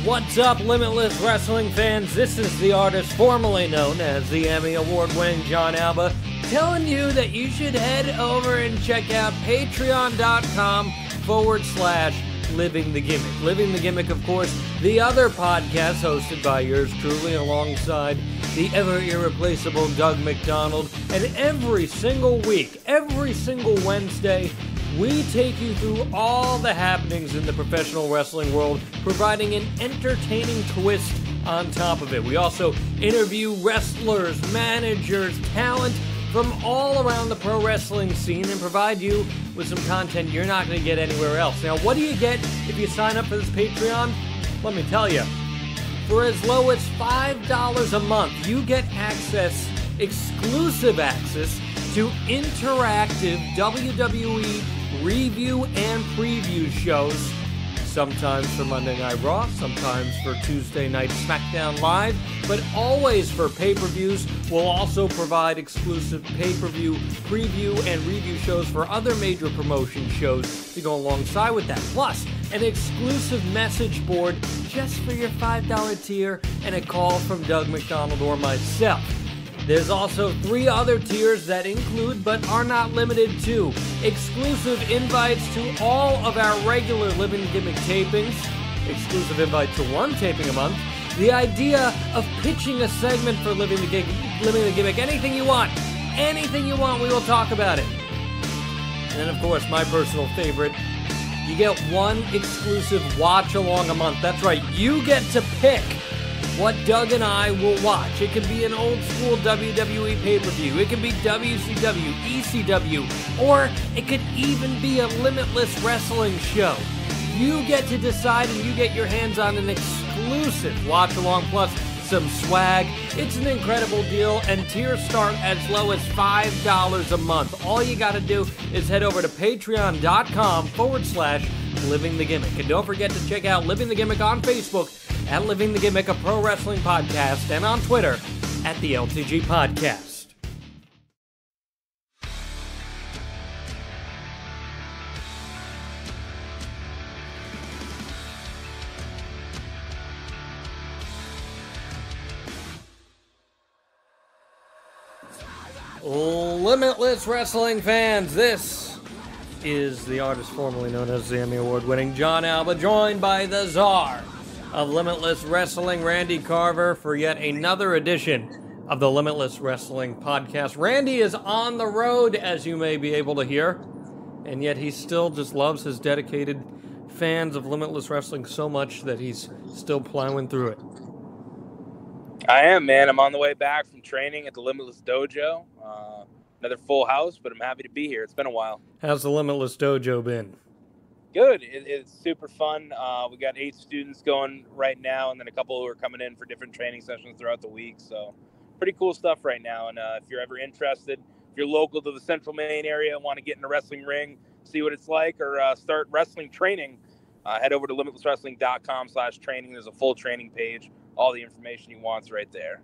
What's up, Limitless Wrestling fans? This is the artist formerly known as the Emmy Award-winning Jon Alba, telling you that you should head over and check out patreon.com/Living the Gimmick. Living the Gimmick, of course, the other podcast hosted by yours truly alongside the ever-irreplaceable Doug McDonald. And every single week, every single Wednesday, we take you through all the happenings in the professional wrestling world, providing an entertaining twist on top of it. We also interview wrestlers, managers, talent from all around the pro wrestling scene and provide you with some content you're not going to get anywhere else. Now, what do you get if you sign up for this Patreon? Let me tell you. For as low as $5 a month, you get exclusive access to interactive WWE review and preview shows, sometimes for Monday Night Raw, sometimes for Tuesday Night SmackDown Live, but always for pay-per-views. We'll also provide exclusive pay-per-view preview and review shows for other major promotion shows to go alongside with that. Plus, an exclusive message board just for your $5 tier and a call from Doug McDonald or myself. There's also 3 other tiers that include, but are not limited to, exclusive invites to all of our regular Living the Gimmick tapings, exclusive invite to 1 taping a month, the idea of pitching a segment for Living the Gimmick, anything you want, we will talk about it. And then, of course, my personal favorite, you get 1 exclusive watch-along a month. That's right, you get to pick what Doug and I will watch. It could be an old-school WWE pay-per-view. It could be WCW, ECW, or it could even be a Limitless Wrestling show. You get to decide, and you get your hands on an exclusive watch-along plus some swag. It's an incredible deal, and tiers start as low as $5 a month. All you got to do is head over to patreon.com/Living the Gimmick. And don't forget to check out Living the Gimmick on Facebook at Living the Gimmick, a pro wrestling podcast, and on Twitter at the LTG Podcast. Limitless Wrestling fans, this is the artist formerly known as the Emmy Award-winning Jon Alba, joined by the czar of Limitless Wrestling, Randy Carver, for yet another edition of the Limitless Wrestling Podcast. Randy is on the road, as you may be able to hear, and yet he still just loves his dedicated fans of Limitless Wrestling so much that he's still plowing through it. I am, man. I'm on the way back from training at the Limitless Dojo. Another full house, but I'm happy to be here. It's been a while. How's the Limitless Dojo been? Good. It's super fun. We got 8 students going right now, and then a couple who are coming in for different training sessions throughout the week. So pretty cool stuff right now. And if you're ever interested, if you're local to the Central Maine area and want to get in a wrestling ring, see what it's like, or start wrestling training, head over to limitlesswrestling.com/training. There's a full training page. All the information you want's right there.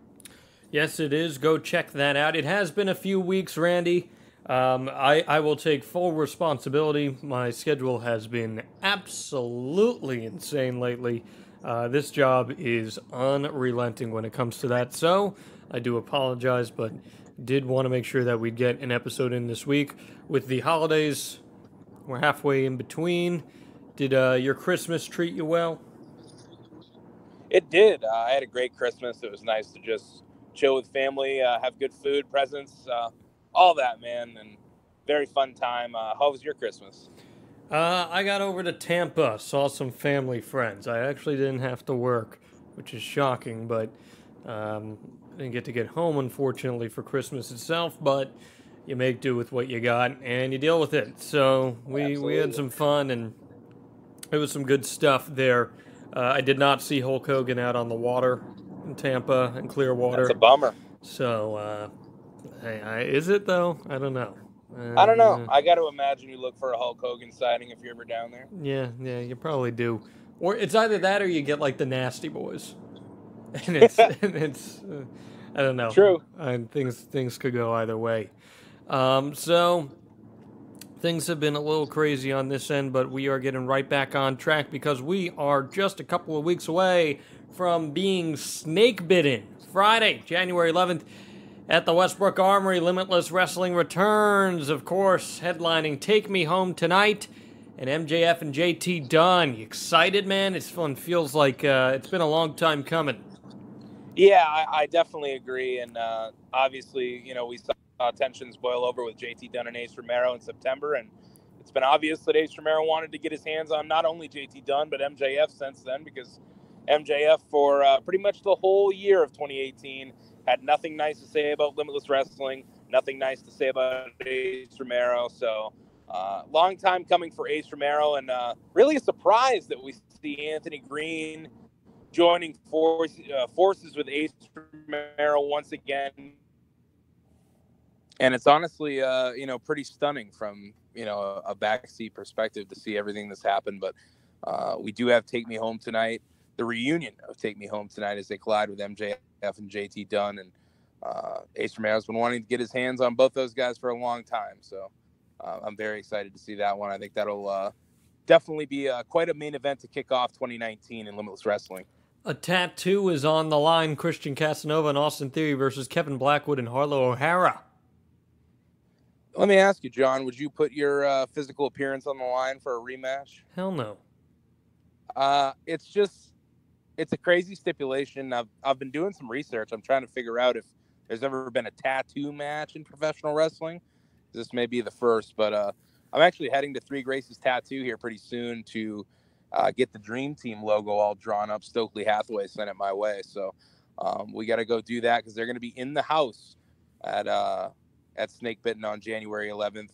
Yes, it is. Go check that out. It has been a few weeks, Randy. I will take full responsibility. My schedule has been absolutely insane lately. This job is unrelenting when it comes to that. So I do apologize, but did want to make sure that we'd get an episode in this week. With the holidays, we're halfway in between. Did your Christmas treat you well? It did. I had a great Christmas. It was nice to just chill with family, have good food, presents, all that, man, and very fun time. How was your Christmas? I got over to Tampa, saw some family friends. I actually didn't have to work, which is shocking, but didn't get home, unfortunately, for Christmas itself, but you make do with what you got, and you deal with it. So we had some fun, and it was some good stuff there. I did not see Hulk Hogan out on the water in Tampa and Clearwater. That's a bummer. So, is it, though? I don't know. I don't know. I got to imagine you look for a Hulk Hogan sighting if you're ever down there. Yeah, you probably do. Or it's either that or you get, like, the Nasty Boys. And it's I don't know. True. Things could go either way. So, Things have been a little crazy on this end, but we are getting right back on track because we are just a couple of weeks away from being snake-bitten. Friday, January 11th, at the Westbrook Armory, Limitless Wrestling returns, of course, headlining Take Me Home Tonight and MJF and JT Dunn. You excited, man? It feels like it's been a long time coming. Yeah, I definitely agree. And obviously, we saw tensions boil over with JT Dunn and Ace Romero in September. And it's been obvious that Ace Romero wanted to get his hands on not only JT Dunn, but MJF since then, because MJF for pretty much the whole year of 2018 had nothing nice to say about Limitless Wrestling, nothing nice to say about Ace Romero. So long time coming for Ace Romero, and really a surprise that we see Anthony Green joining forces with Ace Romero once again. And it's honestly, pretty stunning from, a backseat perspective to see everything that's happened. But we do have Take Me Home Tonight, the reunion of Take Me Home Tonight as they collide with MJF and JT Dunn. And Ace Romero's been wanting to get his hands on both those guys for a long time. So I'm very excited to see that one. I think that'll definitely be quite a main event to kick off 2019 in Limitless Wrestling. A tattoo is on the line. Christian Casanova and Austin Theory versus Kevin Blackwood and Harlow O'Hara. Let me ask you, John, would you put your physical appearance on the line for a rematch? Hell no. It's a crazy stipulation. I've been doing some research. I'm trying to figure out if there's ever been a tattoo match in professional wrestling. This may be the first, but I'm actually heading to Three Graces Tattoo here pretty soon to get the Dream Team logo all drawn up. Stokely Hathaway sent it my way. So we got to go do that because they're going to be in the house at Snakebitten on January 11th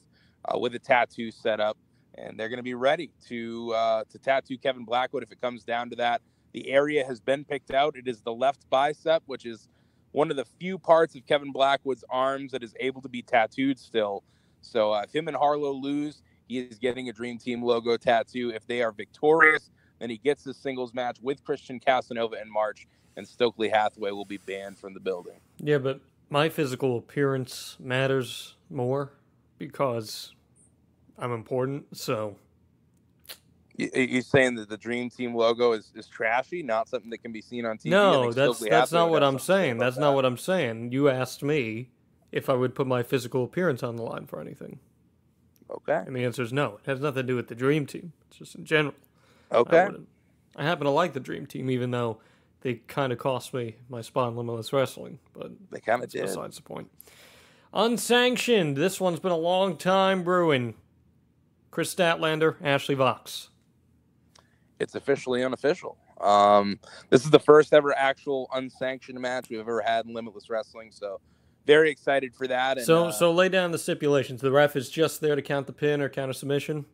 with a tattoo set up. And they're going to be ready to tattoo Kevin Blackwood if it comes down to that. The area has been picked out. It is the left bicep, which is one of the few parts of Kevin Blackwood's arms that is able to be tattooed still. So if him and Harlow lose, he is getting a Dream Team logo tattoo. If they are victorious, then he gets his singles match with Christian Casanova in March, and Stokely Hathaway will be banned from the building. Yeah, but my physical appearance matters more because I'm important, so... You're saying that the Dream Team logo is trashy, not something that can be seen on TV? No, that's not what I'm saying. That's not what I'm saying. You asked me if I would put my physical appearance on the line for anything. Okay. And the answer is no. It has nothing to do with the Dream Team. It's just in general. Okay. I happen to like the Dream Team, even though they kind of cost me my spot in Limitless Wrestling. But they kind of did. Besides the point. Unsanctioned. This one's been a long time brewing. Chris Statlander, Ashley Vox. It's officially unofficial. This is the first ever actual unsanctioned match we've ever had in Limitless Wrestling, so very excited for that. And, so lay down the stipulations. The ref is just there to count the pin or count a submission?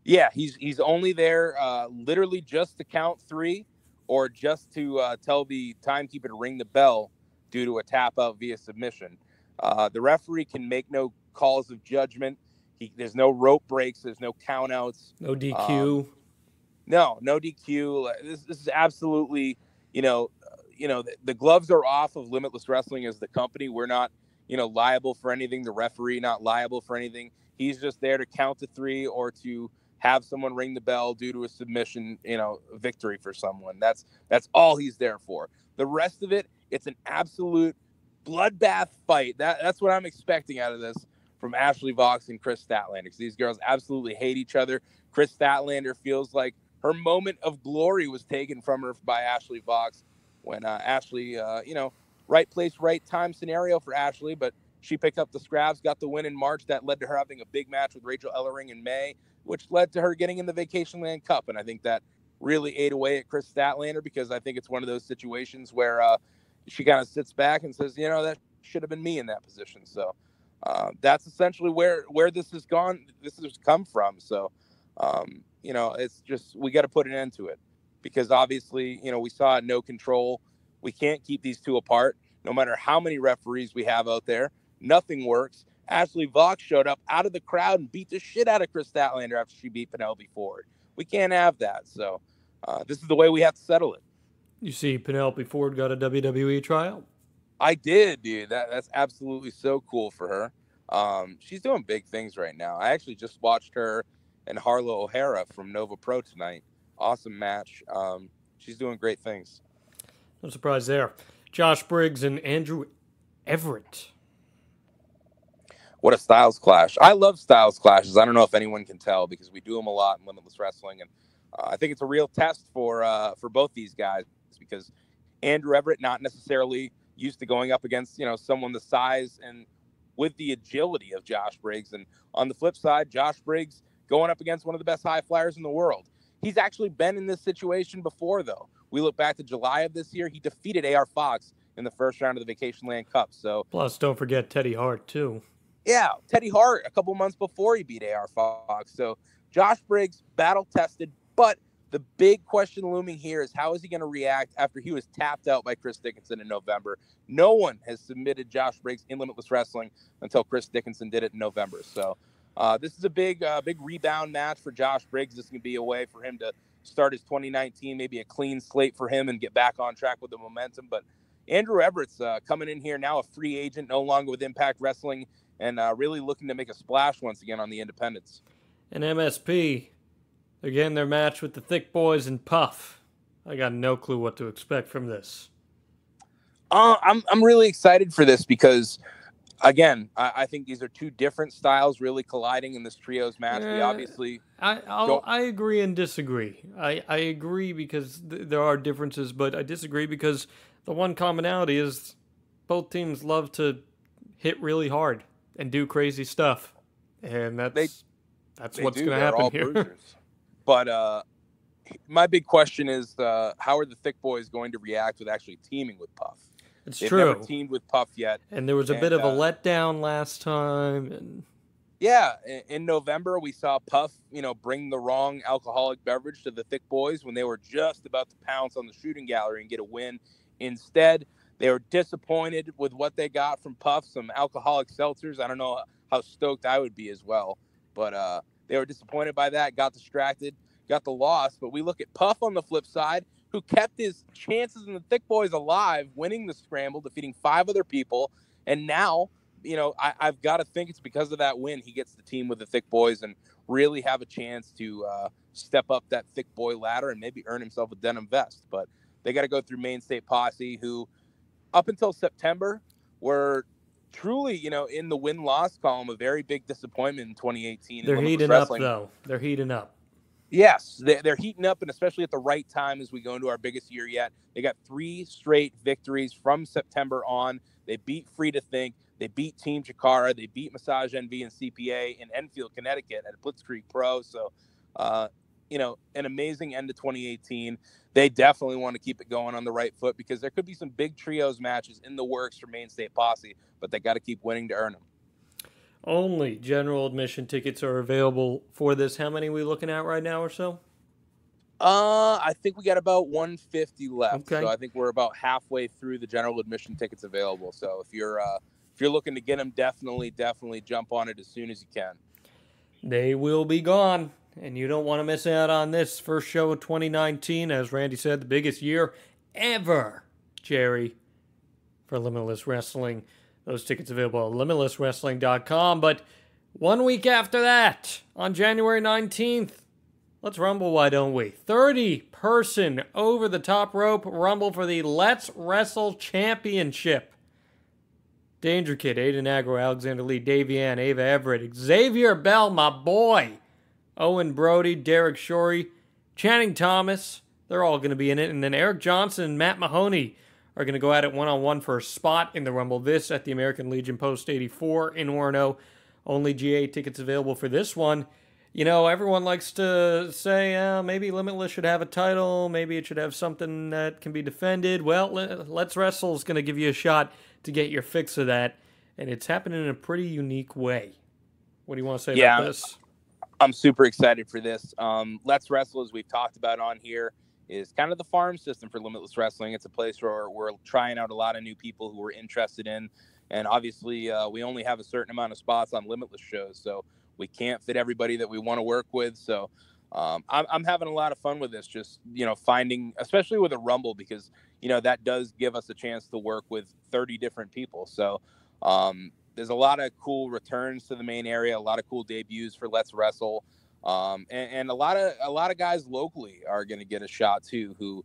Yeah, he's only there literally just to count three or just to tell the timekeeper to ring the bell due to a tap out via submission. The referee can make no calls of judgment. There's no rope breaks. There's no count outs. No DQ. No DQ. This is absolutely, the gloves are off of Limitless Wrestling as the company. We're not, liable for anything. The referee not liable for anything. He's just there to count to three or to have someone ring the bell due to a submission, victory for someone. That's all he's there for. The rest of it, it's an absolute bloodbath fight. That's what I'm expecting out of this from Ashley Vox and Chris Statlander, because these girls absolutely hate each other. Chris Statlander feels like her moment of glory was taken from her by Ashley Vox when Ashley, right place, right time scenario for Ashley, but she picked up the scraps, got the win in March. That led to her having a big match with Rachel Ellering in May, which led to her getting in the Vacation Land Cup. And I think that really ate away at Chris Statlander, because I think it's one of those situations where she kind of sits back and says, that should have been me in that position. So that's essentially where this has gone. This has come from. So, it's just, we got to put an end to it, because obviously, we saw no control. We can't keep these two apart. No matter how many referees we have out there, nothing works. Ashley Vox showed up out of the crowd and beat the shit out of Chris Statlander after she beat Penelope Ford. We can't have that. So this is the way we have to settle it. You see Penelope Ford got a WWE tryout? I did, dude. That's absolutely so cool for her. She's doing big things right now. I actually just watched her and Harlow O'Hara from Nova Pro tonight. Awesome match. She's doing great things. No surprise there. Josh Briggs and Andrew Everett. What a styles clash. I love styles clashes. I don't know if anyone can tell because we do them a lot in Limitless Wrestling. And I think it's a real test for both these guys because Andrew Everett, not necessarily used to going up against, someone the size and with the agility of Josh Briggs. And on the flip side, Josh Briggs going up against one of the best high flyers in the world. He's actually been in this situation before, though. We look back to July of this year. He defeated A.R. Fox in the first round of the Vacation Land Cup. So, plus, don't forget Teddy Hart, too. Yeah, Teddy Hart a couple months before he beat A.R. Fox. So Josh Briggs, battle-tested, but the big question looming here is how is he going to react after he was tapped out by Chris Dickinson in November? No one has submitted Josh Briggs in Limitless Wrestling until Chris Dickinson did it in November. So this is a big rebound match for Josh Briggs. This is going to be a way for him to start his 2019, maybe a clean slate for him and get back on track with the momentum. But Andrew Everett's coming in here now a free agent, no longer with Impact Wrestling, and really looking to make a splash once again on the independents. And MSP, again, their match with the Thick Boys and Puff. I got no clue what to expect from this. I'm really excited for this because, again, I think these are two different styles really colliding in this trios match. We obviously... I agree and disagree. I agree because there are differences, but I disagree because the one commonality is both teams love to hit really hard and do crazy stuff, and that's what's going to happen here. Bruisers. But my big question is, how are the Thick Boys going to react with actually teaming with Puff? They've never teamed with Puff yet, and there was a bit of a letdown last time. And yeah, in November we saw Puff, bring the wrong alcoholic beverage to the Thick Boys when they were just about to pounce on the shooting gallery and get a win. Instead, they were disappointed with what they got from Puff, some alcoholic seltzers. I don't know how stoked I would be as well, but they were disappointed by that, got distracted, got the loss. But we look at Puff on the flip side, who kept his chances in the Thick Boys alive, winning the scramble, defeating 5 other people. And now, I've got to think it's because of that win he gets the team with the Thick Boys and really have a chance to step up that Thick Boy ladder and maybe earn himself a denim vest. But they got to go through Main State Posse, who up until September were truly, in the win-loss column, a very big disappointment in 2018. They're heating up, though. They're heating up. Yes, they're heating up, and especially at the right time as we go into our biggest year yet. They got 3 straight victories from September on. They beat Free to Think. They beat Team Chikara. They beat Massage NV and CPA in Enfield, Connecticut at Blitzkrieg Pro. So, an amazing end to 2018. They definitely want to keep it going on the right foot because there could be some big trios matches in the works for Main State Posse, but they got to keep winning to earn them. Only general admission tickets are available for this. How many are we looking at right now or so? I think we got about 150 left. Okay. So I think we're about halfway through the general admission tickets available. So if you're looking to get them, definitely jump on it as soon as you can. They will be gone, and you don't want to miss out on this first show of 2019. As Randy said, the biggest year ever, Jerry, for Limitless Wrestling. Those tickets available at limitlesswrestling.com. But 1 week after that, on January 19th, let's rumble, why don't we? 30-person over-the-top rope rumble for the Let's Wrestle Championship. Danger Kid, Aiden Agro, Alexander Lee, Davian, Ava Everett, Xavier Bell, my boy, Owen Brody, Derek Shorey, Channing Thomas. They're all going to be in it. And then Eric Johnson and Matt Mahoney are going to go at it one-on-one for a spot in the Rumble. This at the American Legion Post 84 in Orono. Only GA tickets available for this one. Everyone likes to say, maybe Limitless should have a title. Maybe it should have something that can be defended. Well, Let's Wrestle is going to give you a shot to get your fix of that. And it's happening in a pretty unique way. What do you want to say about this? I'm super excited for this. Let's Wrestle, as we've talked about on here, is kind of the farm system for Limitless Wrestling. It's a place where we're trying out a lot of new people who we're interested in. And obviously, we only have a certain amount of spots on Limitless shows. So we can't fit everybody that we want to work with. So I'm having a lot of fun with this, just, finding, especially with a Rumble, because, that does give us a chance to work with 30 different people. So there's a lot of cool returns to the main area, a lot of cool debuts for Let's Wrestle. And a lot of guys locally are going to get a shot too, who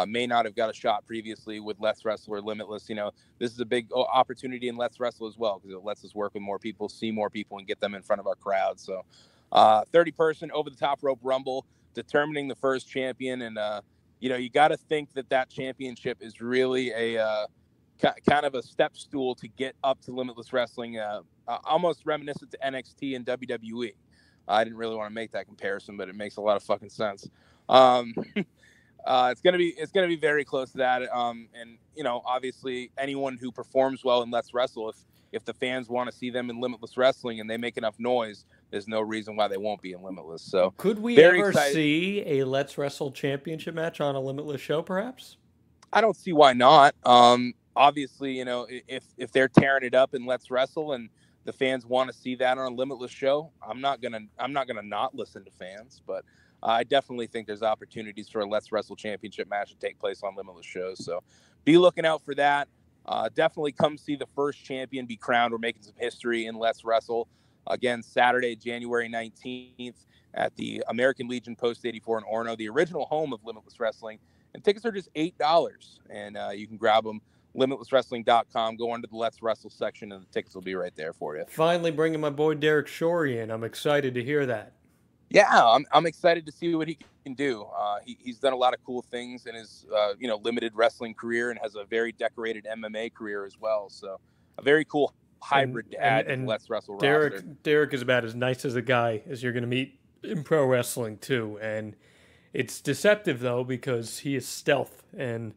may not have got a shot previously with Let's Wrestle or Limitless. You know, this is a big opportunity in Let's Wrestle as well, because it lets us work with more people, see more people, and get them in front of our crowd. So 30-person over the top rope rumble, determining the first champion. And, you know, you got to think that championship is really a kind of a step stool to get up to Limitless Wrestling, almost reminiscent to NXT and WWE. I didn't really want to make that comparison, but it makes a lot of fucking sense. It's gonna be very close to that. And you know, obviously, anyone who performs well in Let's Wrestle, if the fans want to see them in Limitless Wrestling and they make enough noise, there's no reason why they won't be in Limitless. So, could we ever see a Let's Wrestle championship match on a Limitless show, perhaps? I don't see why not. Obviously, you know, if they're tearing it up in Let's Wrestle and the fans want to see that on a Limitless show, I'm not gonna not listen to fans, but I definitely think there's opportunities for a Let's Wrestle championship match to take place on Limitless shows. So be looking out for that. Definitely come see the first champion be crowned. We're making some history in Let's Wrestle. Again, Saturday, January 19th at the American Legion Post 84 in Orono, the original home of Limitless Wrestling. And tickets are just $8. And you can grab them. LimitlessWrestling.com. Go under the Let's Wrestle section, and the tickets will be right there for you. Finally bringing my boy Derek Shorey in. I'm excited to hear that. Yeah, I'm excited to see what he can do. He's done a lot of cool things in his limited wrestling career, and has a very decorated MMA career as well. So a very cool hybrid to add to the Let's Wrestle roster. Derek is about as nice as a guy as you're going to meet in pro wrestling too, and it's deceptive though because he is stealth. And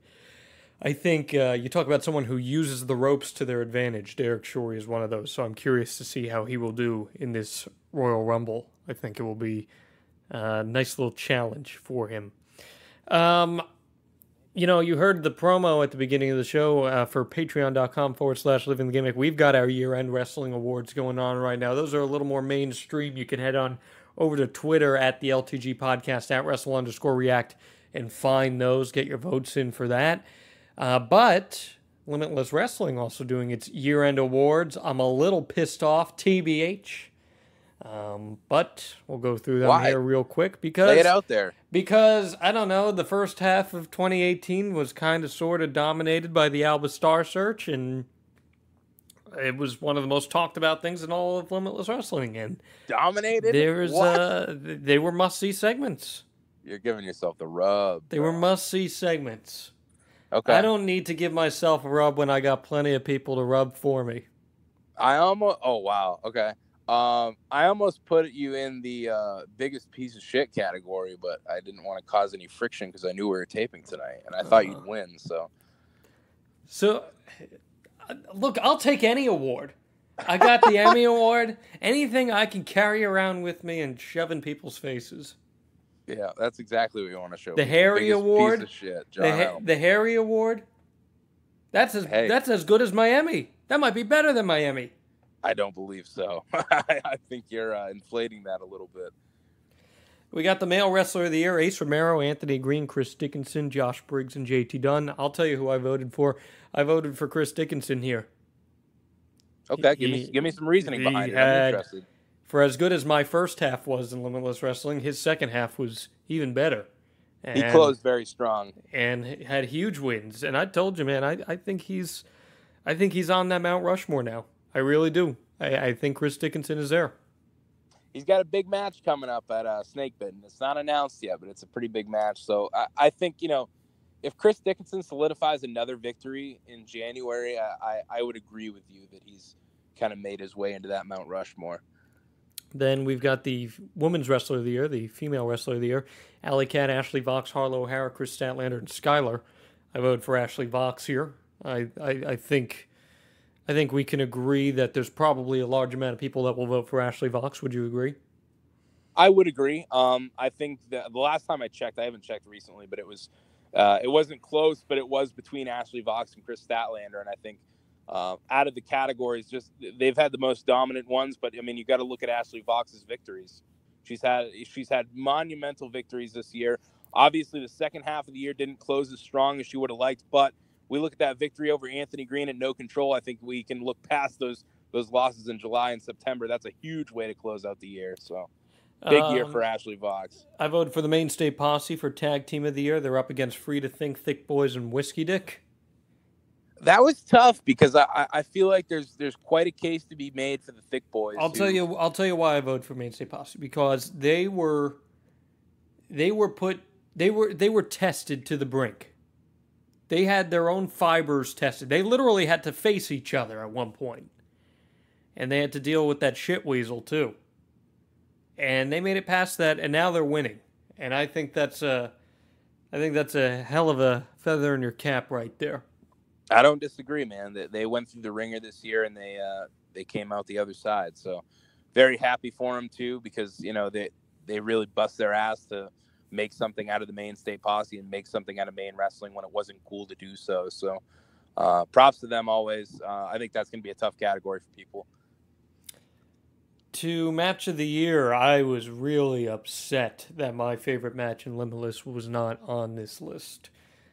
I think you talk about someone who uses the ropes to their advantage. Derek Shorey is one of those, so I'm curious to see how he will do in this Royal Rumble. I think it will be a nice little challenge for him. You know, you heard the promo at the beginning of the show for patreon.com/living the gimmick. We've got our year-end wrestling awards going on right now. Those are a little more mainstream. You can head on over to Twitter at the LTG Podcast, at Wrestle_React, and find those. Get your votes in for that. But Limitless Wrestling also doing its year-end awards. I'm a little pissed off, TBH. But we'll go through them here real quick because lay it out there. Because I don't know, the first half of 2018 was kind of sort of dominated by the Alba Star Search, and it was one of the most talked about things in all of Limitless Wrestling. And dominated. They were must-see segments. You're giving yourself the rub. They were must-see segments. Okay. I don't need to give myself a rub when I got plenty of people to rub for me. Oh wow. Okay. I almost put you in the biggest piece of shit category, but I didn't want to cause any friction because I knew we were taping tonight, and I thought you'd win. So, look, I'll take any award. I got the Emmy Award. Anything I can carry around with me and shove in people's faces. Yeah, that's exactly what you want to show. The Harry Award. Piece of shit, John the Harry Award. That's as good as my Emmy. That might be better than my Emmy. I don't believe so. I think you're inflating that a little bit. We got the Male Wrestler of the Year: Ace Romero, Anthony Green, Chris Dickinson, Josh Briggs, and JT Dunn. I'll tell you who I voted for. I voted for Chris Dickinson here. Okay, give me some reasoning behind it. I'm interested. For as good as my first half was in Limitless Wrestling, his second half was even better. He closed very strong and had huge wins. And I told you, man, I think he's on that Mount Rushmore now. I really do. I think Chris Dickinson is there. He's got a big match coming up at Snakebitten. It's not announced yet, but it's a pretty big match. So I think, if Chris Dickinson solidifies another victory in January, I would agree with you that he's kind of made his way into that Mount Rushmore. Then we've got the Women's Wrestler of the Year, the Female Wrestler of the Year: Alley Cat, Ashley Vox, Harlow O'Hara, Chris Statlander, and Skylar. I voted for Ashley Vox here. I think we can agree that there's probably a large amount of people that will vote for Ashley Vox. Would you agree? I would agree. I think the last time I checked, I haven't checked recently, but it wasn't close, but it was between Ashley Vox and Chris Statlander. And I think out of the categories, just they've had the most dominant ones. But I mean, you got to look at Ashley Vox's victories. She's had monumental victories this year. Obviously, the second half of the year didn't close as strong as she would have liked, but we look at that victory over Anthony Green at No Control. I think we can look past those those losses in July and September, that's a huge way to close out the year. So big year for Ashley Vox. I voted for the Mainstay Posse for Tag Team of the Year. They're up against Free to Think, Thick Boys, and Whiskey Dick. That was tough because I feel like there's quite a case to be made for the Thick Boys. I'll tell you why I voted for Mainstay Posse, because they were tested to the brink. They had their own fibers tested. They literally had to face each other at one point. And they had to deal with that shit weasel too. And they made it past that, and now they're winning. And I think that's a hell of a feather in your cap right there. I don't disagree, man. They went through the ringer this year, and they came out the other side. So very happy for them too, because they really bust their ass to make something out of the Mainstay Posse and make something out of Maine Wrestling when it wasn't cool to do so. So props to them always. I think that's going to be a tough category for people. To Match of the Year, I was really upset that my favorite match in Limitless was not on this list.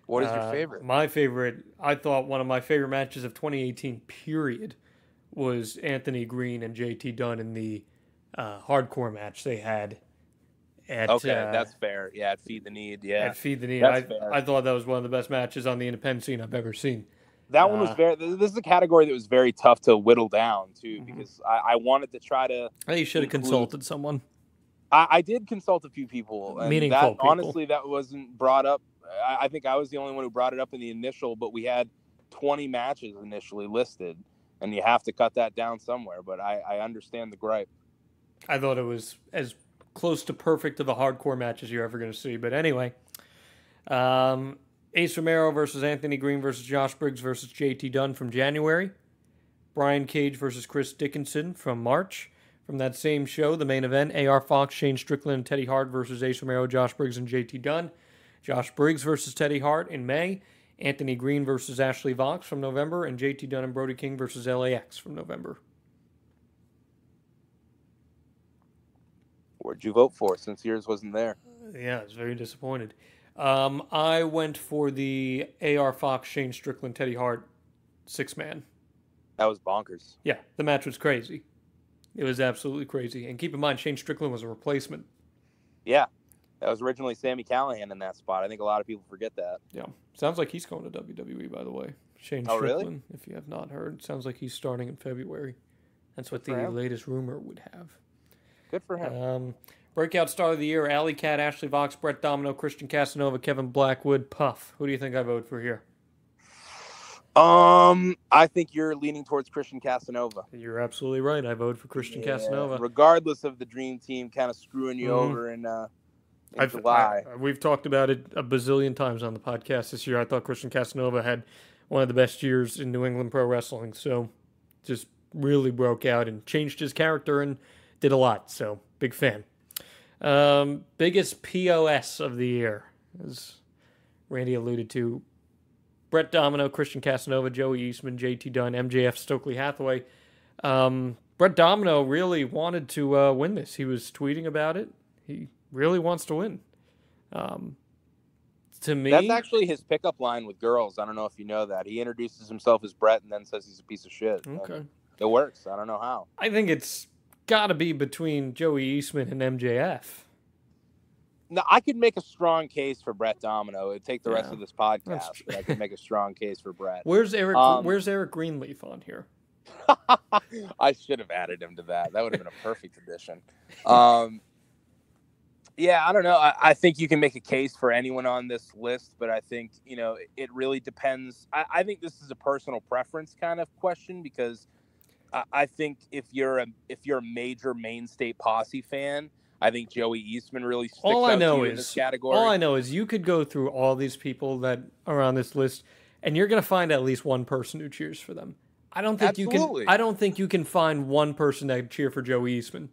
What is your favorite? My favorite, I thought one of my favorite matches of 2018, period, was Anthony Green and JT Dunn in the hardcore match they had. That's fair. Yeah, at Feed the Need. Yeah, at Feed the Need. I thought that was one of the best matches on the independent scene I've ever seen. That one was this is a category that was very tough to whittle down, too, because I wanted to try to... You should have consulted someone. I did consult a few people. And Meaningful people. Honestly, that wasn't brought up. I think I was the only one who brought it up in the initial, but we had 20 matches initially listed, and you have to cut that down somewhere, but I understand the gripe. I thought it was as close to perfect of a hardcore match as you're ever going to see, but anyway. Ace Romero versus Anthony Green versus Josh Briggs versus JT Dunn from January. Brian Cage versus Chris Dickinson from March. From that same show, the main event, AR Fox, Shane Strickland, and Teddy Hart versus Ace Romero, Josh Briggs, and JT Dunn. Josh Briggs versus Teddy Hart in May. Anthony Green versus Ashley Vox from November. And JT Dunn and Brody King versus LAX from November. Where'd you vote for since yours wasn't there? Yeah, I was very disappointed. I went for the AR Fox, Shane Strickland, Teddy Hart 6-man. That was bonkers. Yeah, the match was crazy. It was absolutely crazy. And keep in mind, Shane Strickland was a replacement. Yeah, that was originally Sami Callihan in that spot. I think a lot of people forget that. Yeah, sounds like he's going to WWE, by the way. Shane Strickland, really? If you have not heard. Sounds like he's starting in February. That's what the latest rumor would have. Good for him. Breakout Star of the Year, Alley Cat, Ashley Vox, Brett Domino, Christian Casanova, Kevin Blackwood, Puff. Who do you think I vote for here? I think you're leaning towards Christian Casanova. You're absolutely right. I voted for Christian Casanova. Regardless of the Dream Team kind of screwing you over in July. We've talked about it a bazillion times on the podcast this year. I thought Christian Casanova had one of the best years in New England pro wrestling. So just really broke out and changed his character and did a lot. So big fan. Biggest POS of the year, as Randy alluded to. Brett Domino, Christian Casanova, Joey Eastman, JT Dunn, MJF, Stokely Hathaway. Brett Domino really wanted to win this. He was tweeting about it. He really wants to win. To me, that's actually his pickup line with girls. I don't know if you know that. He introduces himself as Brett and then says he's a piece of shit. Okay. And it works. I don't know how. I think it's got to be between Joey Eastman and MJF. No, I could make a strong case for Brett Domino. It'd take the rest of this podcast. But I could make a strong case for Brett. Where's Eric? Where's Eric Greenleaf on here? I should have added him to that. That would have been a perfect addition. Yeah, I don't know. I think you can make a case for anyone on this list, but I think it really depends. I think this is a personal preference kind of question because I think if you're a major Mainstay Posse fan, I think Joey Eastman really sticks out to you in this category. All I know is you could go through all these people that are on this list, and you're going to find at least one person who cheers for them. I don't think you can find one person that would cheer for Joey Eastman.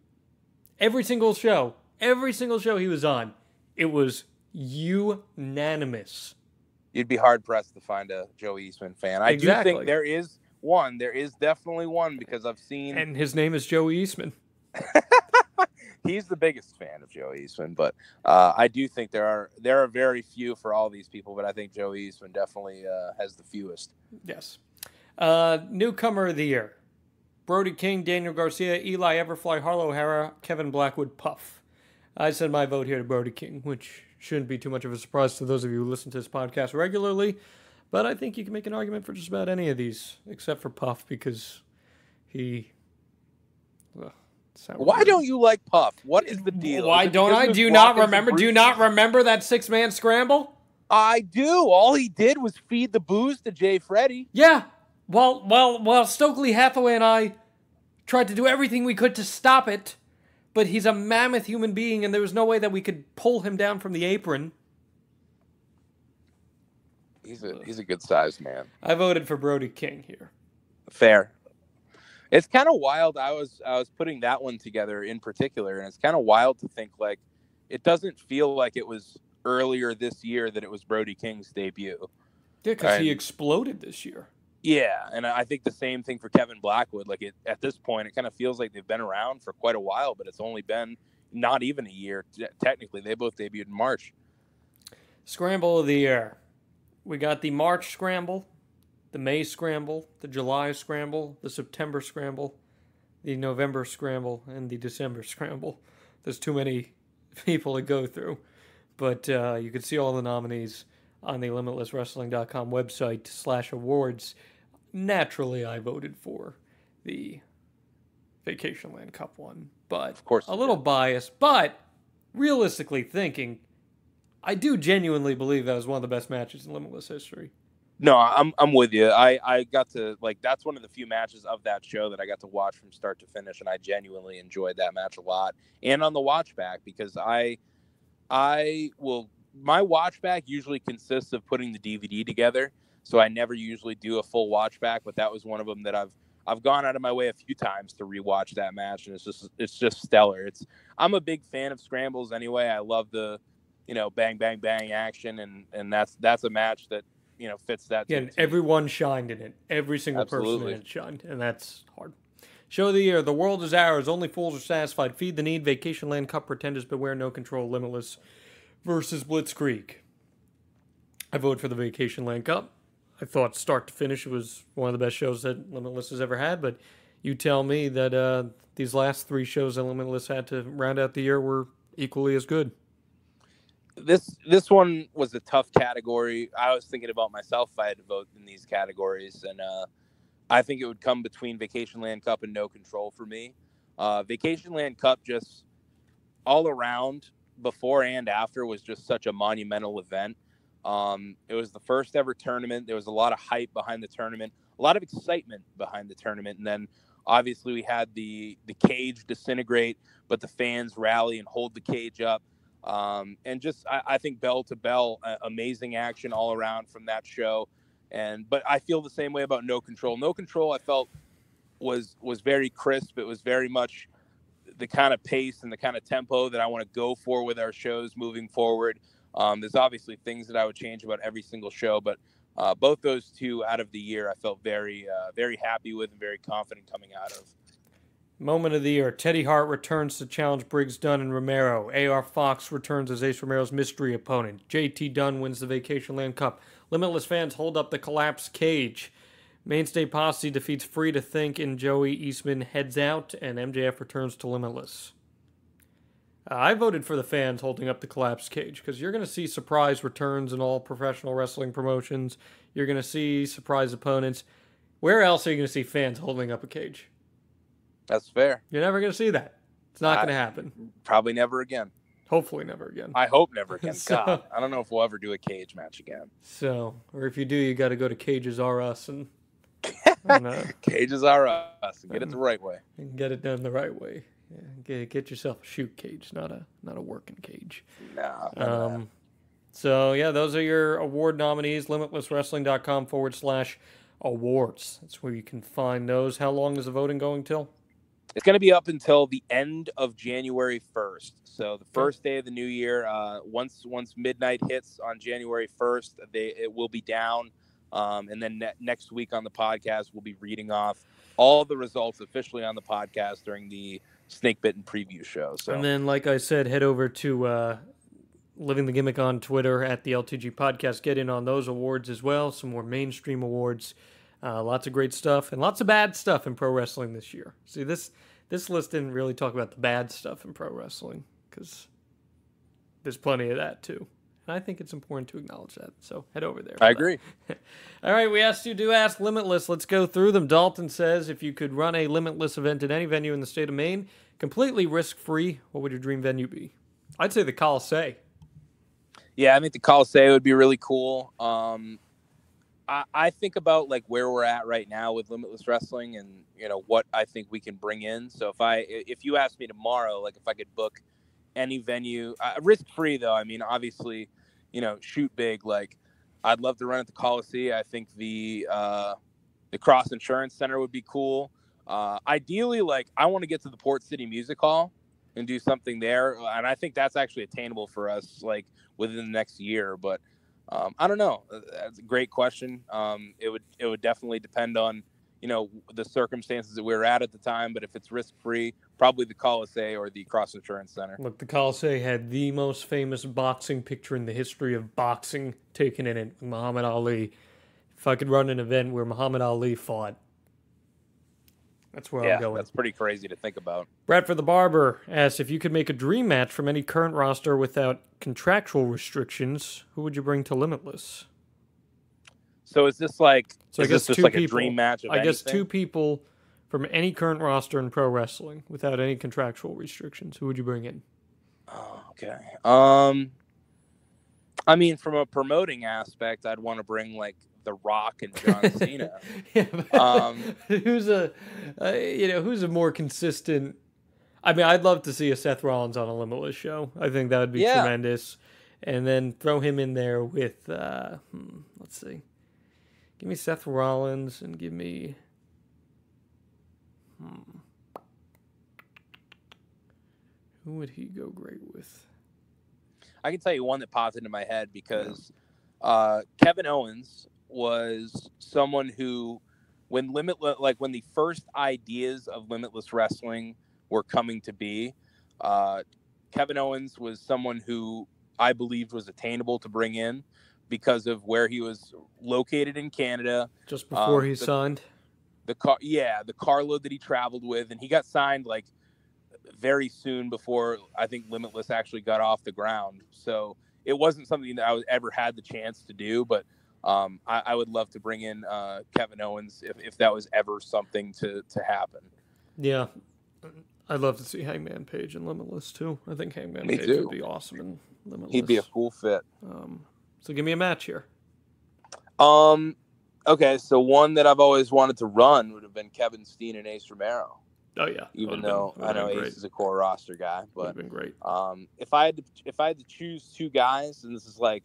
Every single show he was on, it was unanimous. You'd be hard pressed to find a Joey Eastman fan. I do think there is one. There is definitely one because I've seen, and his name is Joey Eastman. He's the biggest fan of Joey Eastman, but I do think there are very few for all these people, but I think Joey Eastman definitely has the fewest. Yes. Newcomer of the year. Brody King, Daniel Garcia, Eli Everfly, Harlow O'Hara, Kevin Blackwood, Puff. I send my vote here to Brody King, which shouldn't be too much of a surprise to those of you who listen to this podcast regularly. But I think you can make an argument for just about any of these, except for Puff, because he... Why don't you like Puff? What is the deal? Why don't I? Do you not remember? Do you not remember that 6-man scramble? I do. All he did was feed the booze to Jay Freddy. Yeah. Well, Stokely Hathaway and I tried to do everything we could to stop it, but he's a mammoth human being, and there was no way that we could pull him down from the apron. He's a good sized man. I voted for Brody King here. Fair. It's kind of wild. I was putting that one together in particular, and it's kind of wild to think, like, it doesn't feel like it was earlier this year that it was Brody King's debut. Yeah, because he exploded this year. Yeah, and I think the same thing for Kevin Blackwood. Like, at this point, it kind of feels like they've been around for quite a while, but it's only been not even a year. Technically, they both debuted in March. Scramble of the year. We got the March Scramble, the May Scramble, the July Scramble, the September Scramble, the November Scramble, and the December Scramble. There's too many people to go through. But you can see all the nominees on the LimitlessWrestling.com website /awards. Naturally, I voted for the Vacation Land Cup one. But of course, a little biased. But realistically thinking, I do genuinely believe that was one of the best matches in Limitless history. No, I'm with you. I got to, like, that's one of the few matches of that show that I got to watch from start to finish, and I genuinely enjoyed that match a lot. And on the watch back, because my watch back usually consists of putting the DVD together, so I never usually do a full watch back, but that was one of them that I've gone out of my way a few times to rewatch that match, and it's just stellar. I'm a big fan of scrambles anyway. I love the, bang bang bang action, and that's a match that fits that. Yeah, and everyone shined in it. Every single person in it shined, and that's hard. Show of the year: The World Is Ours, Only Fools Are Satisfied, Feed the Need, Vacation Land Cup, Pretenders Beware, No Control, Limitless versus Blitzkrieg. I voted for the Vacation Land Cup. I thought start to finish it was one of the best shows that Limitless has ever had, but you tell me that these last 3 shows that Limitless had to round out the year were equally as good. This one was a tough category. I was thinking about myself if I had to vote in these categories, and I think it would come between Vacation Land Cup and No Control for me. Vacation Land Cup, just all around, before and after, was just such a monumental event. It was the first ever tournament. There was a lot of hype behind the tournament, a lot of excitement behind the tournament, and then obviously we had the cage disintegrate, but the fans rally and hold the cage up. And just, I think bell to bell, amazing action all around from that show. But I feel the same way about No Control. No Control, I felt was very crisp. It was very much the kind of pace and the kind of tempo that I want to go for with our shows moving forward. There's obviously things that I would change about every single show, but both those 2 out of the year, I felt very, very happy with and very confident coming out of. Moment of the year: Teddy Hart returns to challenge Briggs, Dunn, and Romero. A.R. Fox returns as Ace Romero's mystery opponent. J.T. Dunn wins the Vacation Land Cup. Limitless fans hold up the collapsed cage. Mainstay Posse defeats Free to Think, and Joey Eastman heads out, and MJF returns to Limitless. I voted for the fans holding up the collapsed cage, because you're going to see surprise returns in all professional wrestling promotions. You're going to see surprise opponents. Where else are you going to see fans holding up a cage? That's fair. You're never going to see that. It's not going to happen. Probably never again. Hopefully never again. I hope never again. God, I don't know if we'll ever do a cage match again. So, or if you do, you got to go to Cages R Us and Cages R Us and get it the right way. And get it done the right way. Yeah, get yourself a shoot cage, not a working cage. No. So yeah, those are your award nominees. LimitlessWrestling.com/awards. That's where you can find those. How long is the voting going till? It's going to be up until the end of January 1st. So the first day of the new year, once midnight hits on January 1st, it will be down. And then next week on the podcast, we'll be reading off all the results officially on the podcast during the Snakebitten preview show. So. And then, like I said, head over to Living the Gimmick on Twitter at the LTG Podcast. Get in on those awards as well, some more mainstream awards. Lots of great stuff and lots of bad stuff in pro wrestling this year. See, this list didn't really talk about the bad stuff in pro wrestling because there's plenty of that too. And I think it's important to acknowledge that. So head over there. I agree. All right, we asked you to ask Limitless. Let's go through them. Dalton says, if you could run a Limitless event at any venue in the state of Maine, completely risk-free, what would your dream venue be? I'd say the Coliseum. Yeah, I think the Coliseum would be really cool. I think about like where we're at right now with Limitless Wrestling and, you know, what I think we can bring in. So if you asked me tomorrow, like if I could book any venue, risk-free though, I mean, obviously, you know, shoot big. Like I'd love to run at the Coliseum. I think the Cross Insurance Center would be cool. Ideally, like I want to get to the Port City Music Hall and do something there. And I think that's actually attainable for us, like within the next year. But I don't know. That's a great question. It would definitely depend on, you know, the circumstances that we were at the time. But if it's risk-free, probably the Coliseum or the Cross Insurance Center. Look, the Coliseum had the most famous boxing picture in the history of boxing taken in it, Muhammad Ali. If I could run an event where Muhammad Ali fought, that's where I'm going. That's pretty crazy to think about. Bradford the Barber asks, if you could make a dream match from any current roster without contractual restrictions, who would you bring to Limitless? So is this like, so I guess just two like people, a dream match of I guess anything? two people from any current roster in pro wrestling without any contractual restrictions. Who would you bring in? Oh, okay. I mean, from a promoting aspect, I'd want to bring like The Rock and John Cena. Who's a more consistent? I mean, I'd love to see a Seth Rollins on a Limitless show. I think that would be tremendous. And then throw him in there with, let's see. Give me Seth Rollins and give me... Who would he go great with? I can tell you one that popped into my head because Kevin Owens was someone who, when the first ideas of Limitless Wrestling were coming to be, Kevin Owens was someone who I believed was attainable to bring in because of where he was located in Canada. Just before he signed? The carload that he traveled with, and he got signed like very soon before I think Limitless actually got off the ground. So it wasn't something that I ever had the chance to do, but I would love to bring in Kevin Owens if that was ever something to happen. Yeah. I'd love to see Hangman Page in Limitless too. I think Hangman Page would be awesome in Limitless. He'd be a cool fit. So give me a match here. Okay, so one that I've always wanted to run would have been Kevin Steen and Ace Romero. Oh yeah, even though I know Ace is a core roster guy, but would have been great. If I had to choose two guys, and this is like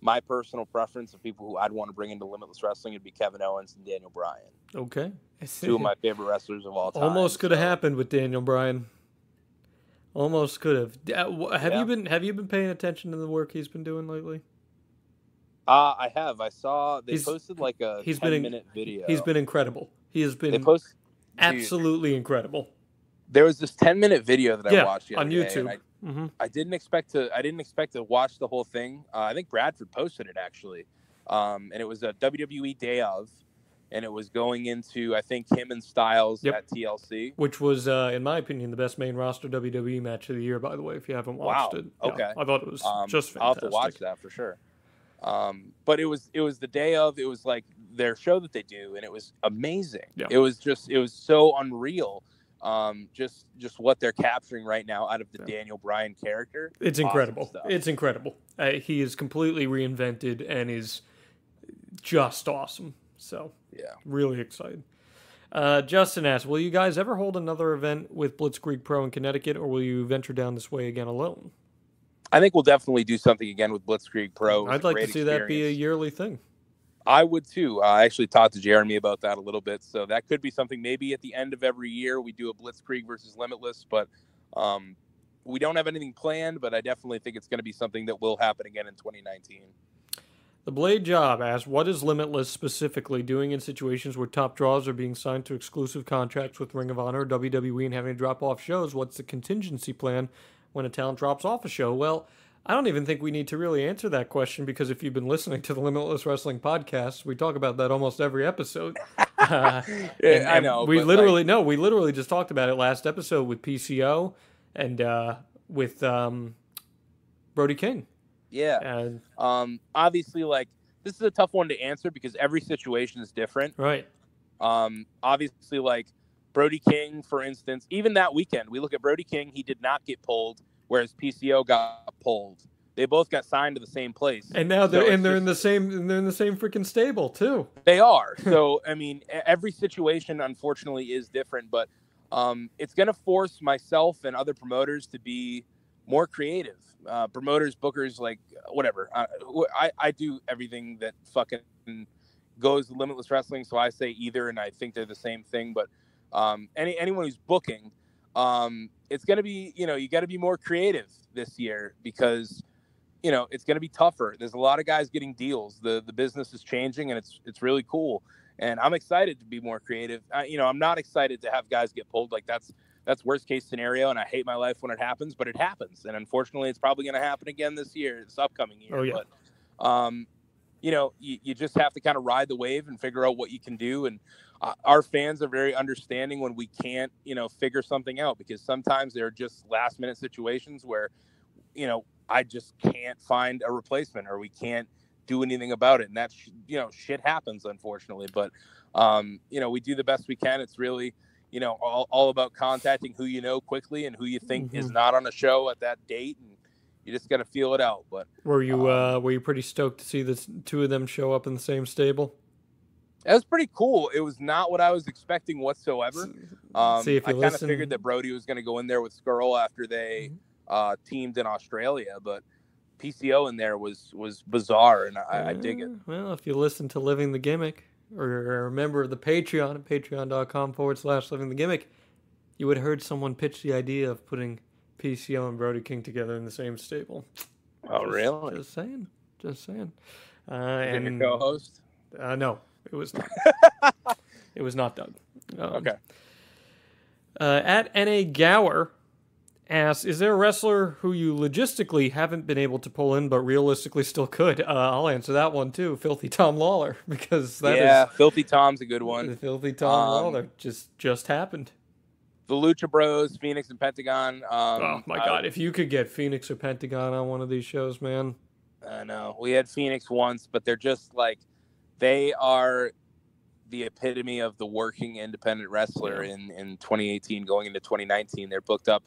my personal preference of people who I'd want to bring into Limitless Wrestling, it'd be Kevin Owens and Daniel Bryan. Okay, two of my favorite wrestlers of all time. Almost could have happened with Daniel Bryan. Almost could have. Have you been paying attention to the work he's been doing lately? I have. I saw they posted like a 10-minute video. He's been incredible. He has been absolutely incredible. There was this 10-minute video that I watched on YouTube. I didn't expect to watch the whole thing. I think Bradford posted it actually, and it was a WWE Day of, and it was going into I think him and Styles at TLC, which was in my opinion the best main roster WWE match of the year. By the way, if you haven't watched it, okay, I thought it was just fantastic. I'll have to watch that for sure. But it was the Day of. It was like their show that they do, and it was amazing. Yeah. It was so unreal. Just what they're capturing right now out of the Daniel Bryan character. It's incredible. It's incredible. He is completely reinvented and is just awesome. So really excited. Justin asks, will you guys ever hold another event with Blitzkrieg Pro in Connecticut, or will you venture down this way again alone? I think we'll definitely do something again with Blitzkrieg Pro. I'd like to see that be a yearly thing. I would too. I actually talked to Jeremy about that a little bit. So that could be something maybe at the end of every year we do a Blitzkrieg versus Limitless. But we don't have anything planned, but I definitely think it's going to be something that will happen again in 2019. The Blade Job asks, what is Limitless specifically doing in situations where top draws are being signed to exclusive contracts with Ring of Honor or WWE and having to drop off shows? What's the contingency plan when a talent drops off a show? Well, I don't even think we need to really answer that question, because if you've been listening to the Limitless Wrestling Podcast, we talk about that almost every episode. I know. We literally just talked about it last episode with PCO and with Brody King. Yeah. And obviously, like, this is a tough one to answer because every situation is different. Right. Obviously, like Brody King, for instance, even that weekend, we look at Brody King, he did not get pulled, whereas PCO got pulled. They both got signed to the same place. And now they're in the same freaking stable too. They are. So, I mean, every situation unfortunately is different, but it's going to force myself and other promoters to be more creative. Promoters, bookers, like whatever. I do everything that fucking goes Limitless Wrestling, so I say either, and I think they're the same thing. But anyone who's booking, it's going to be, you got to be more creative this year because, it's going to be tougher. There's a lot of guys getting deals. The business is changing, and it's really cool. And I'm excited to be more creative. I'm not excited to have guys get pulled. Like that's worst case scenario, and I hate my life when it happens, but it happens. And unfortunately, it's probably going to happen again this upcoming year. Oh, yeah. But, you just have to kind of ride the wave and figure out what you can do. And our fans are very understanding when we can't, figure something out, because sometimes there are just last minute situations where, I just can't find a replacement or we can't do anything about it. And that's, shit happens, unfortunately. But, we do the best we can. It's really, all about contacting who you know quickly and who you think is not on a show at that date. And you just got to feel it out. But were you pretty stoked to see the two of them show up in the same stable? It was pretty cool. It was not what I was expecting whatsoever. I kind of figured that Brody was going to go in there with Skrull after they teamed in Australia, but PCO in there was bizarre, and I dig it. Well, if you listen to Living the Gimmick, or are a member of the Patreon at patreon.com/Living the Gimmick, you would have heard someone pitch the idea of putting PCO and Brody King together in the same stable. Oh, really? Just saying. And your co-host? No, it was not. It was not Doug. Okay. At N.A. Gower asks, is there a wrestler who you logistically haven't been able to pull in but realistically still could? I'll answer that one too. Filthy Tom Lawler, because Filthy Tom's a good one. Filthy Tom Lawler just happened. The Lucha Bros, Phoenix and Pentagon. Oh my God! If you could get Phoenix or Pentagon on one of these shows, man. I know we had Phoenix once, but they're just like, they are the epitome of the working independent wrestler in 2018 going into 2019. They're booked up,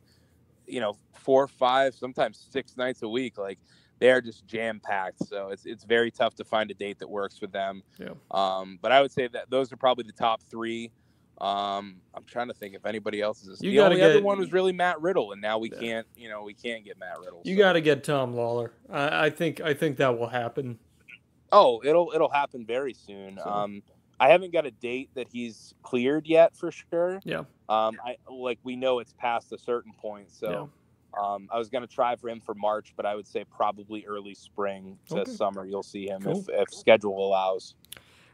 4, 5, sometimes 6 nights a week. Like, they are just jam packed. So it's very tough to find a date that works for them. Yeah. But I would say that those are probably the top 3. I'm trying to think if anybody else is. The only other one was really Matt Riddle, and now we can't get Matt Riddle. You got to get Tom Lawler. I think that will happen. Oh, it'll happen very soon. So. I haven't got a date that he's cleared yet for sure. Yeah. We know it's past a certain point, so I was gonna try for him for March, but I would say probably early spring to summer. You'll see him if schedule allows.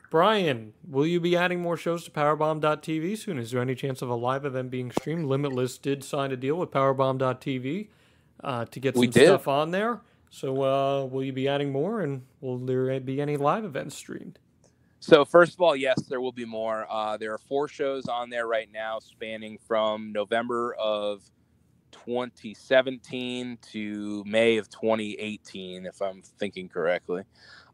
Brian, will you be adding more shows to Powerbomb.tv soon? Is there any chance of a live event being streamed? Limitless did sign a deal with Powerbomb.tv to get some stuff on there. So will you be adding more, and will there be any live events streamed? So first of all, yes, there will be more. There are 4 shows on there right now spanning from November of 2017 to May of 2018, if I'm thinking correctly.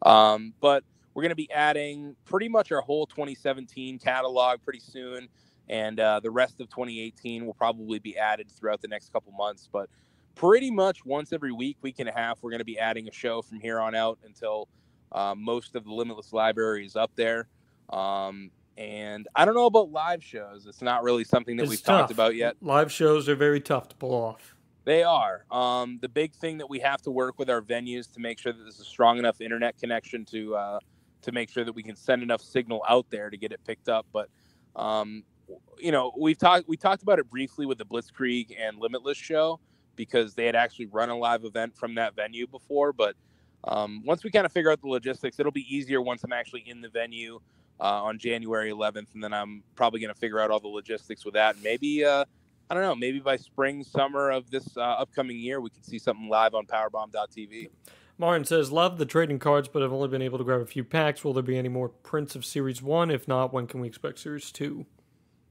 But we're going to be adding pretty much our whole 2017 catalog pretty soon. And the rest of 2018 will probably be added throughout the next couple months. But pretty much once every week and a half, we're going to be adding a show from here on out until most of the Limitless library is up there. And I don't know about live shows. It's not really something that we've talked about yet. Live shows are very tough to pull off. They are. The big thing that we have to work with our venues to make sure that there's a strong enough internet connection to make sure that we can send enough signal out there to get it picked up. But, we talked about it briefly with the Blitzkrieg and Limitless show, because they had actually run a live event from that venue before. But once we kind of figure out the logistics, it'll be easier once I'm actually in the venue on January 11th. And then I'm probably going to figure out all the logistics with that. And maybe I don't know, maybe by spring, summer of this upcoming year, we could see something live on powerbomb.tv. Martin says, love the trading cards, but I've only been able to grab a few packs. Will there be any more prints of Series 1? If not, when can we expect Series 2?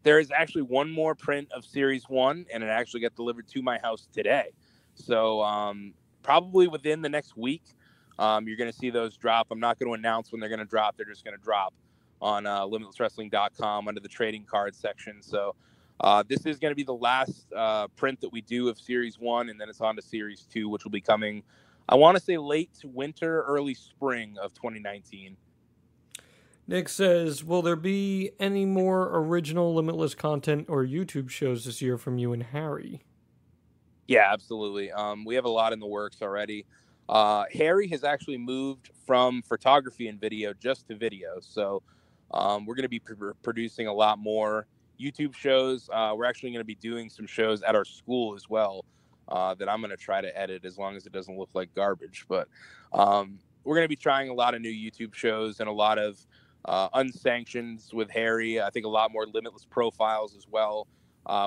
There is actually one more print of Series 1, and it actually got delivered to my house today. So probably within the next week, you're going to see those drop. I'm not going to announce when they're going to drop. They're just going to drop on limitlesswrestling.com under the trading card section. So this is going to be the last print that we do of Series 1, and then it's on to Series 2, which will be coming, I want to say, late winter, early spring of 2019. Nick says, will there be any more original Limitless content or YouTube shows this year from you and Harry? Yeah, absolutely. We have a lot in the works already. Harry has actually moved from photography and video just to video. So we're going to be producing a lot more YouTube shows. We're actually going to be doing some shows at our school as well that I'm going to try to edit as long as it doesn't look like garbage. But we're going to be trying a lot of new YouTube shows and a lot of unsanctioned with Harry. I think a lot more Limitless profiles as well.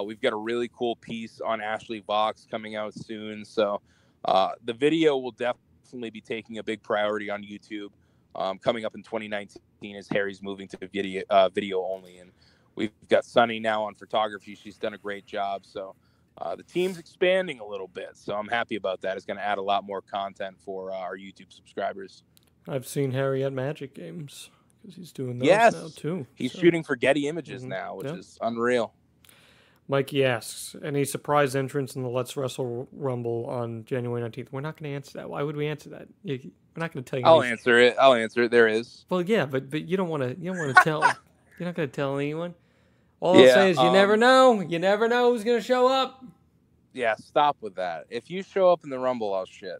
We've got a really cool piece on Ashley Vox coming out soon. So the video will definitely be taking a big priority on YouTube coming up in 2019 as Harry's moving to video only. And we've got Sunny now on photography. She's done a great job. So the team's expanding a little bit. So I'm happy about that. It's going to add a lot more content for our YouTube subscribers. I've seen Harry at Magic Games because he's doing those now too. He's shooting for Getty Images now, which is unreal. Mikey asks, any surprise entrance in the Let's Wrestle Rumble on January 19th? We're not going to answer that. Why would we answer that? We're not going to tell you. I'll answer it. There is. Well, yeah, but you don't want to. You don't want to tell. You're not going to tell anyone. All I'll say is you never know. You never know who's going to show up. Yeah, stop with that. If you show up in the Rumble, I'll shit.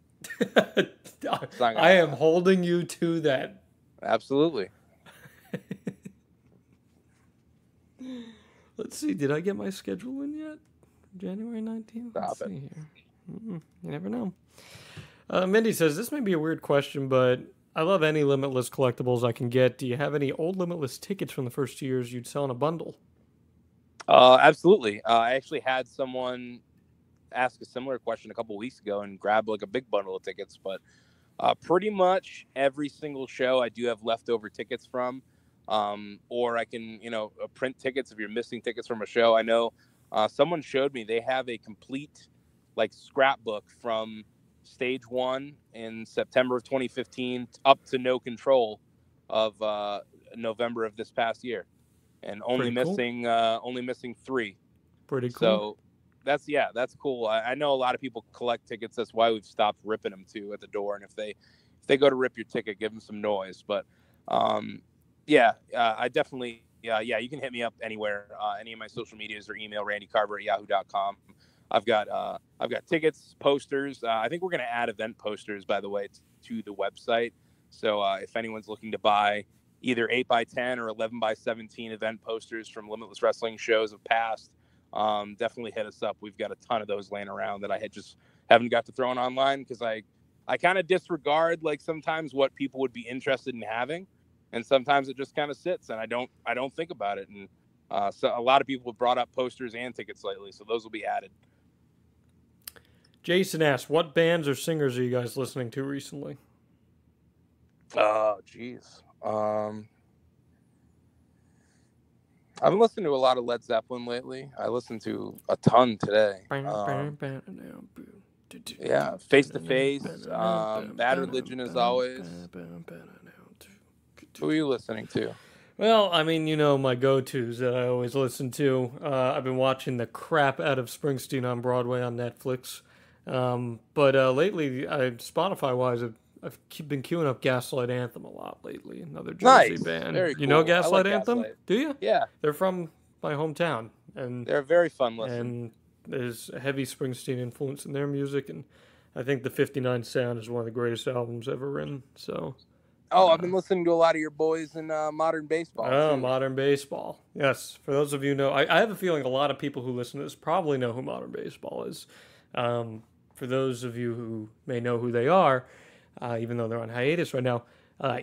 I am holding you to that. Absolutely. Let's see. Did I get my schedule in yet? January 19th? Let's see here. You never know. Mindy says, this may be a weird question, but I love any Limitless collectibles I can get. Do you have any old Limitless tickets from the first 2 years you'd sell in a bundle? Absolutely. I actually had someone ask a similar question a couple weeks ago and grab like a big bundle of tickets, but pretty much every single show I do have leftover tickets from. Or I can, print tickets if you're missing tickets from a show. I know someone showed me they have a complete like scrapbook from stage 1 in September of 2015 up to No Control of November of this past year, and only missing 3. Pretty cool. So that's cool. I know a lot of people collect tickets. That's why we've stopped ripping them too at the door. And if they go to rip your ticket, give them some noise. But I definitely, you can hit me up anywhere, any of my social medias, or email randycarver@yahoo.com. I've got tickets, posters. I think we're going to add event posters, by the way, to the website. So if anyone's looking to buy either 8x10 or 11x17 event posters from Limitless Wrestling shows of past, definitely hit us up. We've got a ton of those laying around that I haven't got to throw in online because I kind of disregard like sometimes what people would be interested in having. And sometimes it just kind of sits, and I don't think about it. And so a lot of people have brought up posters and tickets lately, so those will be added. Jason asks, what bands or singers are you guys listening to recently? Oh, geez. I've been listening to a lot of Led Zeppelin lately. I listened to a ton today. Face to Face, Bad Religion as always. Who are you listening to? Well, I mean, my go-tos that I always listen to. I've been watching the crap out of Springsteen on Broadway on Netflix. But lately, Spotify-wise, I've been queuing up Gaslight Anthem a lot lately. Another Jersey band. Very cool. You know Gaslight Anthem? Gaslight. Do you? Yeah. They're from my hometown. And they're a very fun listen. And there's a heavy Springsteen influence in their music. And I think the 59 Sound is one of the greatest albums ever written. So... I've been listening to a lot of your boys in Modern Baseball. Oh, Modern Baseball. Yes. For those of you who know, I have a feeling a lot of people who listen to this probably know who Modern Baseball is. For those of you who may know who they are, even though they're on hiatus right now,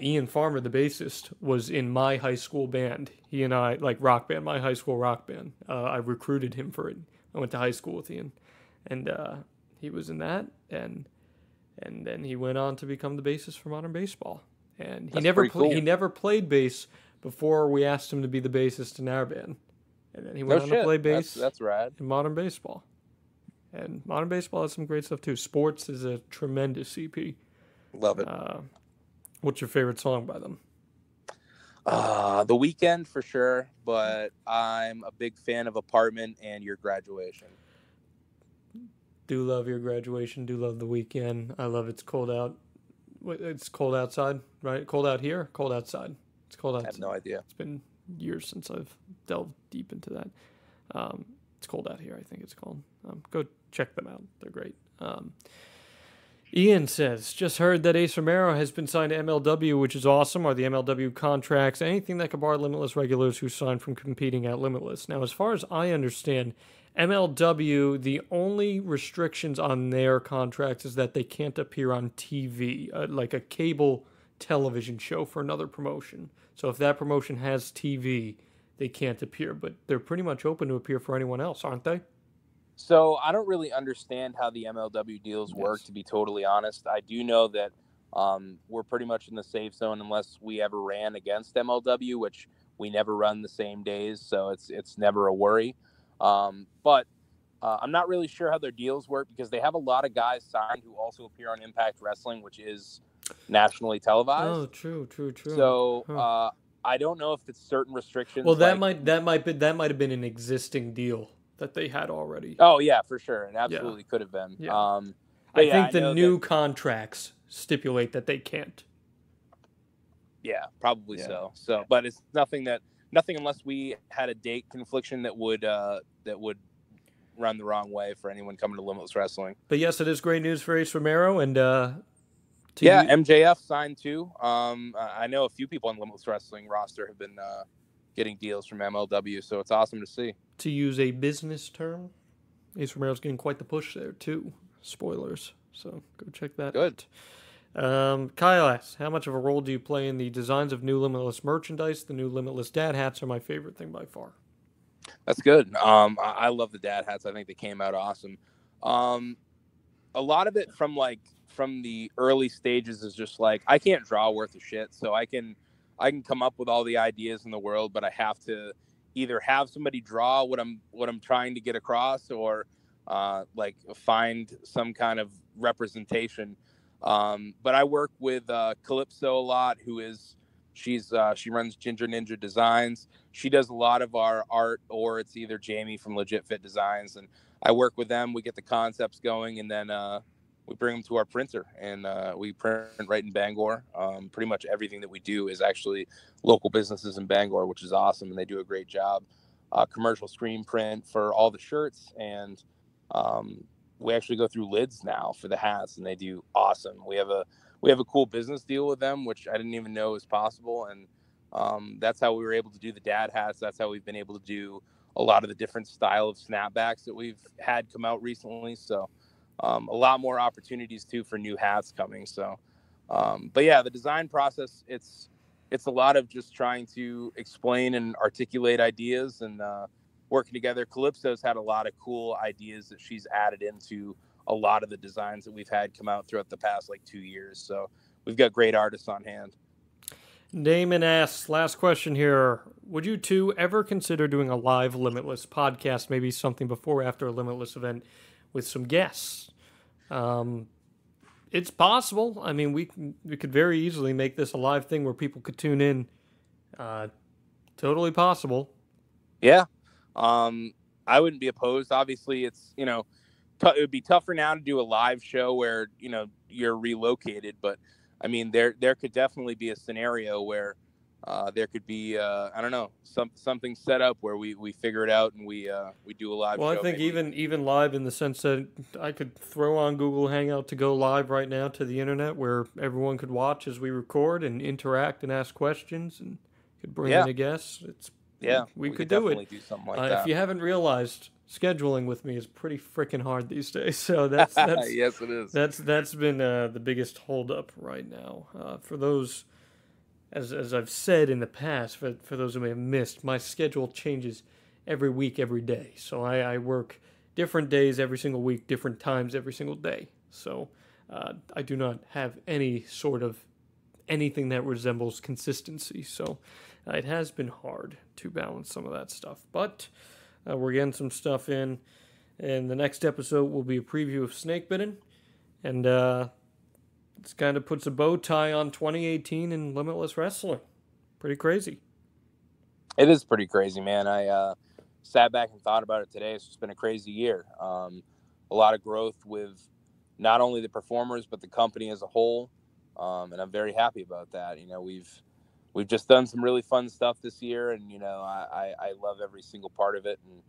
Ian Farmer, the bassist, was in my high school band. He and I, like rock band, my high school rock band. I recruited him for it. I went to high school with Ian, and he was in that, and then he went on to become the bassist for Modern Baseball. And he never played bass before we asked him to be the bassist in our band. And then he went on to play bass. That's rad. In Modern Baseball. And Modern Baseball has some great stuff too. Sports is a tremendous EP. Love it. What's your favorite song by them? The Weeknd for sure, but I'm a big fan of Apartment and Your Graduation. Do love Your Graduation. Do love The Weeknd. I love It's Cold Out. It's cold outside, right? Cold out here, cold outside. It's cold outside. I have no idea. It's been years since I've delved deep into that. It's Cold Out Here, I think it's called. Go check them out. They're great. Ian says, just heard that Ace Romero has been signed to MLW, which is awesome. Are the MLW contracts anything that could bar Limitless regulars who signed from competing at Limitless? Now, as far as I understand, MLW, the only restrictions on their contracts is that they can't appear on TV, like a cable television show for another promotion. So if that promotion has TV, they can't appear, but they're pretty much open to appear for anyone else, aren't they? So I don't really understand how the MLW deals work, to be totally honest. I do know that we're pretty much in the safe zone unless we ever ran against MLW, which we never run the same days, so it's never a worry. But I'm not really sure how their deals work because they have a lot of guys signed who also appear on Impact Wrestling, which is nationally televised. Oh, true. So I don't know if it's certain restrictions. Well, that might have been an existing deal that they had already. Oh yeah, for sure, it absolutely could have been. Yeah. I think the new contracts stipulate that they can't. Yeah, probably so. So, but it's nothing unless we had a date confliction that would run the wrong way for anyone coming to Limitless Wrestling. But yes, it is great news for Ace Romero, and MJF signed too. I know a few people on Limitless Wrestling roster have been getting deals from MLW, so it's awesome to see. To use a business term, Ace Romero's getting quite the push there too. Spoilers, so go check that out. Kyle asks, how much of a role do you play in the designs of new Limitless merchandise? The new Limitless dad hats are my favorite thing by far. That's good. I love the dad hats. I think they came out awesome. A lot of it from the early stages is just like, I can't draw worth of shit, so I can come up with all the ideas in the world, but I have to either have somebody draw what I'm trying to get across, or find some kind of representation. But I work with Calypso a lot, she runs Ginger Ninja Designs. She does a lot of our art, or it's either Jamie from Legit Fit Designs, and I work with them. We get the concepts going, and then we bring them to our printer, and we print right in Bangor. Pretty much everything that we do is actually local businesses in Bangor, which is awesome, and they do a great job. Commercial screen print for all the shirts, and we actually go through lids now for the hats, and they do awesome. We have a cool business deal with them, which I didn't even know was possible, and that's how we were able to do the dad hats. That's how we've been able to do a lot of the different style of snapbacks that we've had come out recently. So a lot more opportunities too for new hats coming. So, but yeah, the design process, it's a lot of just trying to explain and articulate ideas and working together. Calypso's had a lot of cool ideas that she's added into a lot of the designs that we've had come out throughout the past 2 years. So we've got great artists on hand. Damon asks, last question here. Would you two ever consider doing a live Limitless podcast, maybe something before or after a Limitless event with some guests? It's possible. I mean, we could very easily make this a live thing where people could tune in. Totally possible. Yeah. I wouldn't be opposed. Obviously, it's, it would be tougher now to do a live show where, you're relocated, but I mean, there could definitely be a scenario where there could be, something set up where we figure it out and we do a live show. Well, I think even live in the sense that I could throw on Google Hangout to go live right now to the internet where everyone could watch as we record and interact and ask questions and could bring in a guest. We could do it. Do something like that. If you haven't realized, scheduling with me is pretty freaking hard these days. So that's yes, it is. That's been the biggest holdup right now. For those, as I've said in the past, for those who may have missed, my schedule changes every week, every day. So I work different days every single week, different times every single day. So I do not have any sort of anything that resembles consistency. So it has been hard to balance some of that stuff. But we're getting some stuff in. And the next episode will be a preview of Snakebitten. And this kind of puts a bow tie on 2018 in Limitless Wrestling. Pretty crazy. It is pretty crazy, man. I sat back and thought about it today. It's just been a crazy year. A lot of growth with not only the performers, but the company as a whole. And I'm very happy about that. You know, we've just done some really fun stuff this year, and, you know, I love every single part of it, and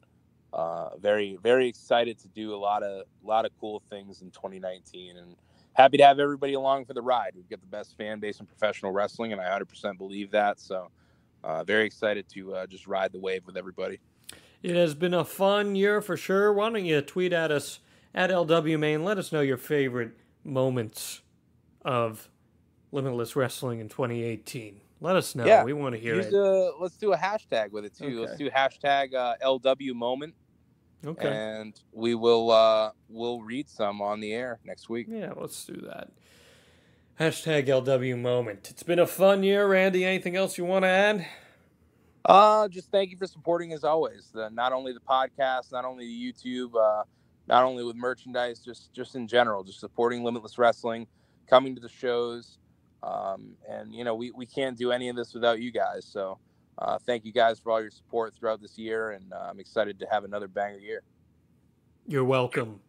very, very excited to do a lot of cool things in 2019, and happy to have everybody along for the ride. We've got the best fan base in professional wrestling, and I 100% believe that. So very excited to just ride the wave with everybody. It has been a fun year for sure. Why don't you tweet at us at LW Main? Let us know your favorite moments of Limitless Wrestling in 2018. Let us know. Yeah. We want to hear it. Let's do a hashtag with it too. Okay. Let's do hashtag LW moment. Okay. And we will we'll read some on the air next week. Yeah, let's do that. Hashtag LW moment. It's been a fun year, Randy. Anything else you want to add? Just thank you for supporting as always. Not only the podcast, not only the YouTube, not only with merchandise, just in general, just supporting Limitless Wrestling, coming to the shows. And, you know, we can't do any of this without you guys. So thank you guys for all your support throughout this year. And I'm excited to have another banger year. You're welcome.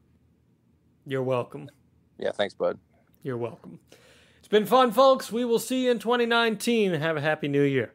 You're welcome. Yeah, thanks, bud. You're welcome. It's been fun, folks. We will see you in 2019. Have a happy new year.